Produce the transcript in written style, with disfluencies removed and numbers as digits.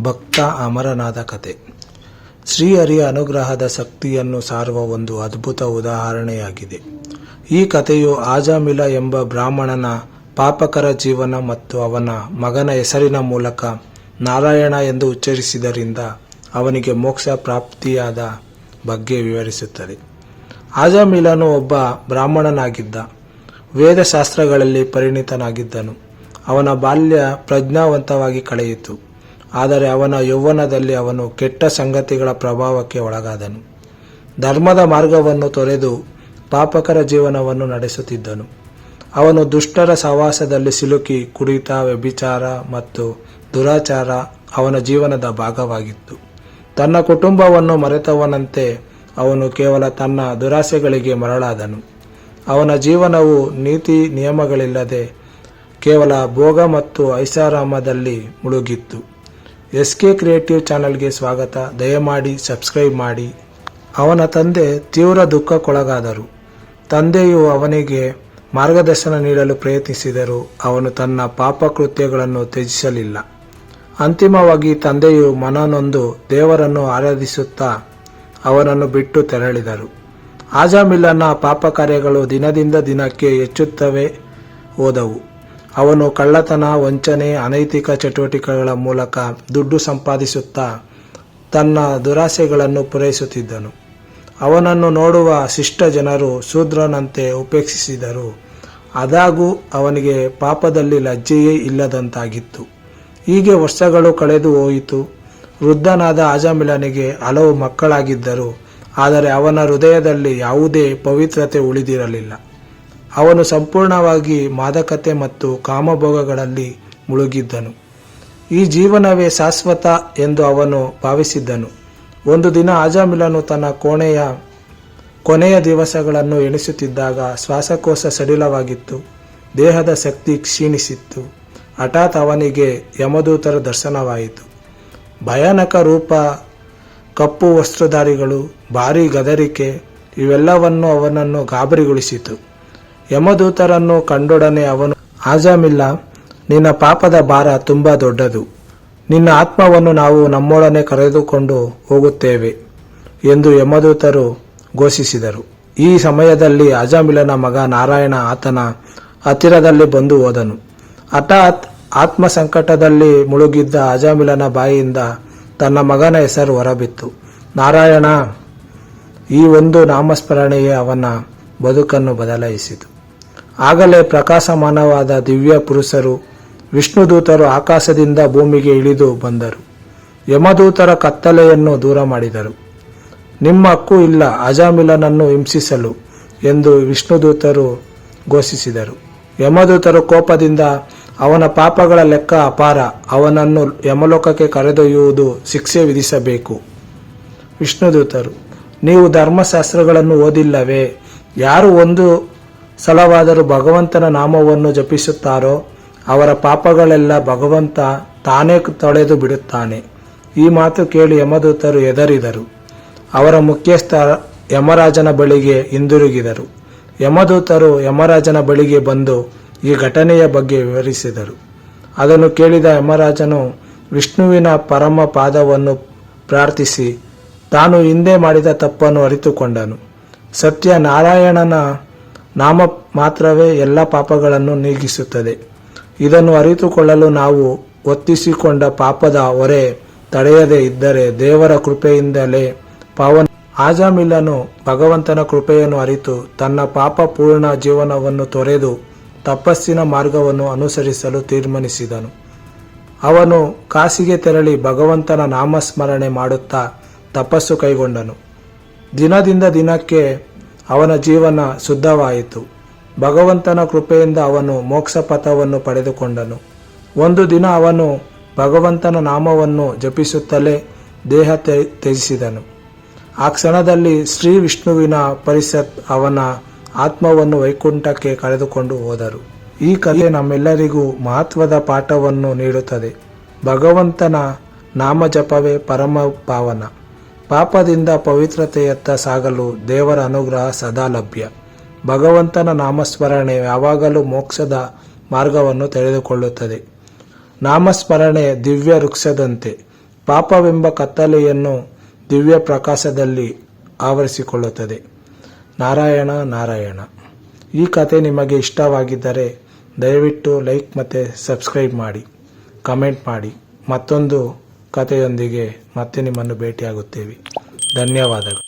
ಭಕ್ತ ಅಮರನಾಥ ಕಥೆ. ಶ್ರೀಹರಿಯ ಅನುಗ್ರಹದ ಶಕ್ತಿಯನ್ನು ಸಾರುವ ಒಂದು ಅದ್ಭುತ ಉದಾಹರಣೆಯಾಗಿದೆ. ಈ ಕಥೆಯು ಆಜಾಮಿಲ ಎಂಬ ಬ್ರಾಹ್ಮಣನ ಪಾಪಕರ ಜೀವನ ಮತ್ತು ಅವನ ಮಗನ ಹೆಸರಿನ ಮೂಲಕ ನಾರಾಯಣ ಎಂದು ಉಚ್ಚರಿಸಿದ್ದರಿಂದ ಅವನಿಗೆ ಮೋಕ್ಷ ಪ್ರಾಪ್ತಿಯಾದ ಬಗ್ಗೆ ವಿವರಿಸುತ್ತದೆ. ಆಜಾಮಿಲನು ಒಬ್ಬ ಬ್ರಾಹ್ಮಣನಾಗಿದ್ದ. ವೇದಶಾಸ್ತ್ರಗಳಲ್ಲಿ ಪರಿಣಿತನಾಗಿದ್ದನು. ಅವನ ಬಾಲ್ಯ ಪ್ರಜ್ಞಾವಂತವಾಗಿ ಕಳೆಯಿತು. ಆದರೆ ಅವನ ಯೌವನದಲ್ಲಿ ಅವನು ಕೆಟ್ಟ ಸಂಗತಿಗಳ ಪ್ರಭಾವಕ್ಕೆ ಒಳಗಾದನು. ಧರ್ಮದ ಮಾರ್ಗವನ್ನು ತೊರೆದು ಪಾಪಕರ ಜೀವನವನ್ನು ನಡೆಸುತ್ತಿದ್ದನು. ಅವನು ದುಷ್ಟರ ಸಹವಾಸದಲ್ಲಿ ಸಿಲುಕಿ ಕುಡಿತ, ವ್ಯಭಿಚಾರ ಮತ್ತು ದುರಾಚಾರ ಅವನ ಜೀವನದ ಭಾಗವಾಗಿತ್ತು. ತನ್ನ ಕುಟುಂಬವನ್ನು ಮರೆತವನಂತೆ ಅವನು ಕೇವಲ ತನ್ನ ದುರಾಸೆಗಳಿಗೆ ಮರಳಾದನು. ಅವನ ಜೀವನವು ನೀತಿ ನಿಯಮಗಳಿಲ್ಲದೆ ಕೇವಲ ಭೋಗ ಮತ್ತು ಐಷಾರಾಮದಲ್ಲಿ ಮುಳುಗಿತ್ತು. SK ಕ್ರಿಯೇಟಿವ್ ಚಾನಲ್ಗೆ ಸ್ವಾಗತ. ದಯಮಾಡಿ ಸಬ್ಸ್ಕ್ರೈಬ್ ಮಾಡಿ. ಅವನ ತಂದೆ ತೀವ್ರ ದುಃಖಕ್ಕೊಳಗಾದರು. ತಂದೆಯು ಅವನಿಗೆ ಮಾರ್ಗದರ್ಶನ ನೀಡಲು ಪ್ರಯತ್ನಿಸಿದರೂ ಅವನು ತನ್ನ ಪಾಪಕೃತ್ಯಗಳನ್ನು ತ್ಯಜಿಸಲಿಲ್ಲ. ಅಂತಿಮವಾಗಿ ತಂದೆಯು ಮನನೊಂದು ದೇವರನ್ನು ಆರಾಧಿಸುತ್ತಾ ಅವನನ್ನು ಬಿಟ್ಟು ತೆರಳಿದರು. ಆಜಾಮಿಲನ ಪಾಪ ಕಾರ್ಯಗಳು ದಿನದಿಂದ ದಿನಕ್ಕೆ ಹೆಚ್ಚುತ್ತವೆ ಹೋದವು. ಅವನು ಕಳ್ಳತನ, ವಂಚನೆ, ಅನೈತಿಕ ಚಟುವಟಿಕೆಗಳ ಮೂಲಕ ದುಡ್ಡು ಸಂಪಾದಿಸುತ್ತಾ ತನ್ನ ದುರಾಸೆಗಳನ್ನು ಪೂರೈಸುತ್ತಿದ್ದನು. ಅವನನ್ನು ನೋಡುವ ಶಿಷ್ಟ ಜನರು ಶೂದ್ರನಂತೆ ಉಪೇಕ್ಷಿಸಿದರು. ಆದಾಗೂ ಅವನಿಗೆ ಪಾಪದಲ್ಲಿ ಲಜ್ಜೆಯೇ ಇಲ್ಲದಂತಾಗಿತ್ತು. ಹೀಗೆ ವರ್ಷಗಳು ಕಳೆದು ಹೋಯಿತು. ವೃದ್ಧನಾದ ಆಜಾಮಿಲನಿಗೆ ಹಲವು ಮಕ್ಕಳಾಗಿದ್ದರು. ಆದರೆ ಅವನ ಹೃದಯದಲ್ಲಿ ಯಾವುದೇ ಪವಿತ್ರತೆ ಉಳಿದಿರಲಿಲ್ಲ. ಅವನು ಸಂಪೂರ್ಣವಾಗಿ ಮಾದಕತೆ ಮತ್ತು ಕಾಮಭೋಗಗಳಲ್ಲಿ ಮುಳುಗಿದ್ದನು. ಈ ಜೀವನವೇ ಶಾಶ್ವತ ಎಂದು ಅವನು ಭಾವಿಸಿದ್ದನು. ಒಂದು ದಿನ ಆಜಾಮಿಲನು ತನ್ನ ಕೊನೆಯ ದಿವಸಗಳನ್ನು ಎಣಿಸುತ್ತಿದ್ದಾಗ ಶ್ವಾಸಕೋಶ ಸಡಿಲವಾಗಿತ್ತು. ದೇಹದ ಶಕ್ತಿ ಕ್ಷೀಣಿಸಿತ್ತು. ಹಠಾತ್ ಅವನಿಗೆ ಯಮದೂತರ ದರ್ಶನವಾಯಿತು. ಭಯಾನಕ ರೂಪ, ಕಪ್ಪು ವಸ್ತ್ರಧಾರಿಗಳು, ಭಾರೀ ಗದರಿಕೆ ಇವೆಲ್ಲವನ್ನು ಅವನನ್ನು ಗಾಬರಿಗೊಳಿಸಿತು. ಯಮದೂತರನ್ನು ಕಂಡೊಡನೆ ಅವನು, ಆಜಾಮಿಲ, ನಿನ್ನ ಪಾಪದ ಭಾರ ತುಂಬಾ ದೊಡ್ಡದು. ನಿನ್ನ ಆತ್ಮವನ್ನು ನಾವು ನಮ್ಮೊಡನೆ ಕರೆದುಕೊಂಡು ಹೋಗುತ್ತೇವೆ ಎಂದು ಯಮದೂತರು ಘೋಷಿಸಿದರು. ಈ ಸಮಯದಲ್ಲಿ ಆಜಾಮಿಲನ ಮಗ ನಾರಾಯಣ ಆತನ ಹತ್ತಿರದಲ್ಲಿ ಬಂದು ಹೋದನು. ಹಠಾತ್ ಆತ್ಮ ಸಂಕಟದಲ್ಲಿ ಮುಳುಗಿದ್ದ ಆಜಾಮಿಲನ ಬಾಯಿಯಿಂದ ತನ್ನ ಮಗನ ಹೆಸರು ಹೊರಬಿತ್ತು, ನಾರಾಯಣ. ಈ ಒಂದು ನಾಮಸ್ಮರಣೆಯೇ ಅವನ ಬದುಕನ್ನು ಬದಲಾಯಿಸಿತು. ಆಗಲೇ ಪ್ರಕಾಶಮಾನವಾದ ದಿವ್ಯ ಪುರುಷರು, ವಿಷ್ಣುದೂತರು ಆಕಾಶದಿಂದ ಭೂಮಿಗೆ ಇಳಿದು ಬಂದರು. ಯಮದೂತರ ಕತ್ತಲೆಯನ್ನು ದೂರ ಮಾಡಿದರು. ನಿಮ್ಮ ಹಕ್ಕು ಇಲ್ಲ ಆಜಾಮಿಲನನ್ನು ಹಿಂಸಿಸಲು ಎಂದು ವಿಷ್ಣುದೂತರು ಘೋಷಿಸಿದರು. ಯಮದೂತರು ಕೋಪದಿಂದ, ಅವನ ಪಾಪಗಳ ಲೆಕ್ಕ ಅಪಾರ, ಅವನನ್ನು ಯಮಲೋಕಕ್ಕೆ ಕರೆದೊಯ್ಯುವುದು ಶಿಕ್ಷೆ ವಿಧಿಸಬೇಕು. ವಿಷ್ಣುದೂತರು, ನೀವು ಧರ್ಮಶಾಸ್ತ್ರಗಳನ್ನು ಓದಿಲ್ಲವೇ? ಯಾರು ಒಂದು ಸಲವಾದರೂ ಭಗವಂತನ ನಾಮವನ್ನು ಜಪಿಸುತ್ತಾರೋ ಅವರ ಪಾಪಗಳೆಲ್ಲ ಭಗವಂತ ತಾನೇ ತೊಳೆದು ಬಿಡುತ್ತಾನೆ. ಈ ಮಾತು ಕೇಳಿ ಯಮದೂತರು ಹೆದರಿದರು. ಅವರ ಮುಖ್ಯಸ್ಥ ಯಮರಾಜನ ಬಳಿಗೆ ಹಿಂದಿರುಗಿದರು. ಯಮದೂತರು ಯಮರಾಜನ ಬಳಿಗೆ ಬಂದು ಈ ಘಟನೆಯ ಬಗ್ಗೆ ವಿವರಿಸಿದರು. ಅದನ್ನು ಕೇಳಿದ ಯಮರಾಜನು ವಿಷ್ಣುವಿನ ಪರಮ ಪಾದವನ್ನು ಪ್ರಾರ್ಥಿಸಿ ತಾನು ಹಿಂದೆ ಮಾಡಿದ ತಪ್ಪನ್ನು ಅರಿತುಕೊಂಡನು. ಸತ್ಯ ನಾರಾಯಣನ ನಾಮ ಮಾತ್ರವೇ ಎಲ್ಲ ಪಾಪಗಳನ್ನು ನೀಗಿಸುತ್ತದೆ. ಇದನ್ನು ಅರಿತುಕೊಳ್ಳಲು ನಾವು ಒತ್ತಿಸಿಕೊಂಡ ಪಾಪದ ಹೊರೆ ತಡೆಯದೇ ಇದ್ದರೆ ದೇವರ ಕೃಪೆಯಿಂದಲೇ ಪಾವನ. ಆಜಾಮಿಲನು ಭಗವಂತನ ಕೃಪೆಯನ್ನು ಅರಿತು ತನ್ನ ಪಾಪ ಪೂರ್ಣ ಜೀವನವನ್ನು ತೊರೆದು ತಪಸ್ಸಿನ ಮಾರ್ಗವನ್ನು ಅನುಸರಿಸಲು ತೀರ್ಮಾನಿಸಿದನು. ಅವನು ಕಾಶಿಗೆ ತೆರಳಿ ಭಗವಂತನ ನಾಮಸ್ಮರಣೆ ಮಾಡುತ್ತಾ ತಪಸ್ಸು ಕೈಗೊಂಡನು. ದಿನದಿಂದ ದಿನಕ್ಕೆ ಅವನ ಜೀವನ ಶುದ್ಧವಾಯಿತು. ಭಗವಂತನ ಕೃಪೆಯಿಂದ ಅವನು ಮೋಕ್ಷ ಪಥವನ್ನು ಪಡೆದುಕೊಂಡನು. ಒಂದು ದಿನ ಅವನು ಭಗವಂತನ ನಾಮವನ್ನು ಜಪಿಸುತ್ತಲೇ ದೇಹ ತ್ಯಜಿಸಿದನು. ಆ ಕ್ಷಣದಲ್ಲಿ ಶ್ರೀ ವಿಷ್ಣುವಿನ ಪರಿಷತ್ ಅವನ ಆತ್ಮವನ್ನು ವೈಕುಂಠಕ್ಕೆ ಕರೆದುಕೊಂಡು ಹೋದರು. ಈ ಕಥೆ ನಮ್ಮೆಲ್ಲರಿಗೂ ಮಹತ್ವದ ಪಾಠವನ್ನು ನೀಡುತ್ತದೆ. ಭಗವಂತನ ನಾಮಜಪವೇ ಪರಮ ಪಾವನ. ಪಾಪದಿಂದ ಪವಿತ್ರತೆಯತ್ತ ಸಾಗಲು ದೇವರ ಅನುಗ್ರಹ ಸದಾ ಲಭ್ಯ. ಭಗವಂತನ ನಾಮಸ್ಮರಣೆ ಯಾವಾಗಲೂ ಮೋಕ್ಷದ ಮಾರ್ಗವನ್ನು ತೆರೆದುಕೊಳ್ಳುತ್ತದೆ. ನಾಮಸ್ಮರಣೆ ದಿವ್ಯ ವೃಕ್ಷದಂತೆ. ಪಾಪವೆಂಬ ಕತ್ತಲೆಯನ್ನು ದಿವ್ಯ ಪ್ರಕಾಶದಲ್ಲಿ ಆವರಿಸಿಕೊಳ್ಳುತ್ತದೆ. ನಾರಾಯಣ ನಾರಾಯಣ. ಈ ಕತೆ ನಿಮಗೆ ಇಷ್ಟವಾಗಿದ್ದರೆ ದಯವಿಟ್ಟು ಲೈಕ್ ಮತ್ತು ಸಬ್ಸ್ಕ್ರೈಬ್ ಮಾಡಿ, ಕಮೆಂಟ್ ಮಾಡಿ. ಮತ್ತೊಂದು ಕಥೆಯೊಂದಿಗೆ ಮತ್ತೆ ನಿಮ್ಮನ್ನು ಭೇಟಿಯಾಗುತ್ತೇವೆ. ಧನ್ಯವಾದಗಳು.